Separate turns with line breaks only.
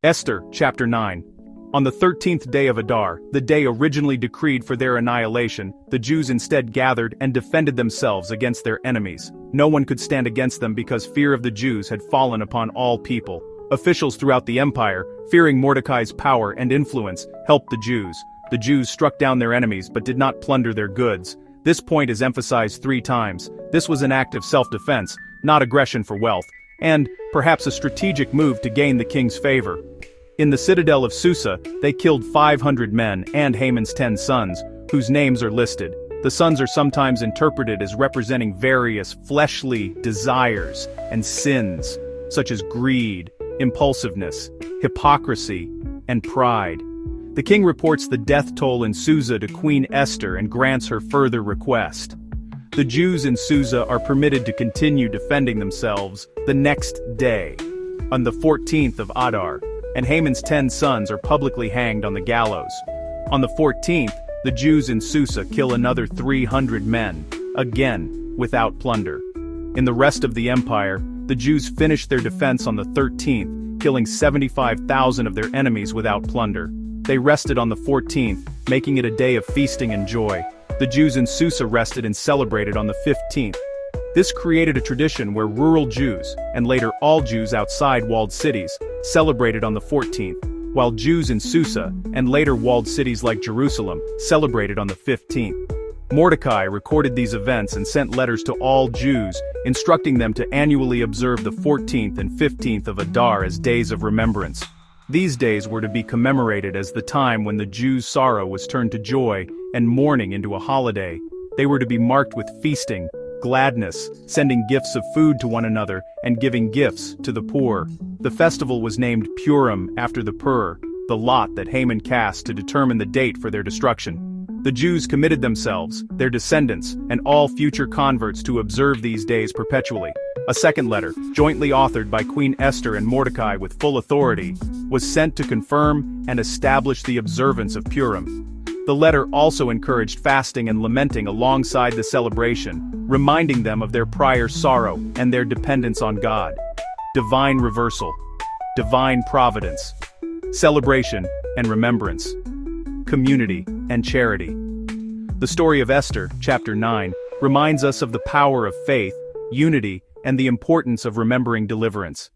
Esther, chapter 9. On the 13th day of Adar, the day originally decreed for their annihilation, the Jews instead gathered and defended themselves against their enemies. No one could stand against them because fear of the Jews had fallen upon all people. Officials throughout the empire, fearing Mordecai's power and influence, helped the Jews. The Jews struck down their enemies but did not plunder their goods. This point is emphasized 3 times. This was an act of self-defense, not aggression for wealth, and, perhaps a strategic move to gain the king's favor. In the citadel of Susa, they killed 500 men and Haman's 10 sons, whose names are listed. The sons are sometimes interpreted as representing various fleshly desires and sins, such as greed, impulsiveness, hypocrisy, and pride. The king reports the death toll in Susa to Queen Esther and grants her further request. The Jews in Susa are permitted to continue defending themselves the next day, on the 14th of Adar, and Haman's 10 sons are publicly hanged on the gallows. On the 14th, the Jews in Susa kill another 300 men, again, without plunder. In the rest of the empire, the Jews finish their defense on the 13th, killing 75,000 of their enemies without plunder. They rested on the 14th, making it a day of feasting and joy. The Jews in Susa rested and celebrated on the 15th. This created a tradition where rural Jews, and later all Jews outside walled cities, celebrated on the 14th, while Jews in Susa, and later walled cities like Jerusalem, celebrated on the 15th. Mordecai recorded these events and sent letters to all Jews, instructing them to annually observe the 14th and 15th of Adar as days of remembrance. These days were to be commemorated as the time when the Jews' sorrow was turned to joy and mourning into a holiday. They were to be marked with feasting, gladness, sending gifts of food to one another, and giving gifts to the poor. The festival was named Purim after the pur, the lot that Haman cast to determine the date for their destruction. The Jews committed themselves, their descendants, and all future converts to observe these days perpetually. A second letter, jointly authored by Queen Esther and Mordecai with full authority, was sent to confirm and establish the observance of Purim. The letter also encouraged fasting and lamenting alongside the celebration, reminding them of their prior sorrow and their dependence on God. Divine reversal, divine providence, celebration and remembrance, community and charity. The story of Esther, chapter 9, reminds us of the power of faith, unity, and the importance of remembering deliverance.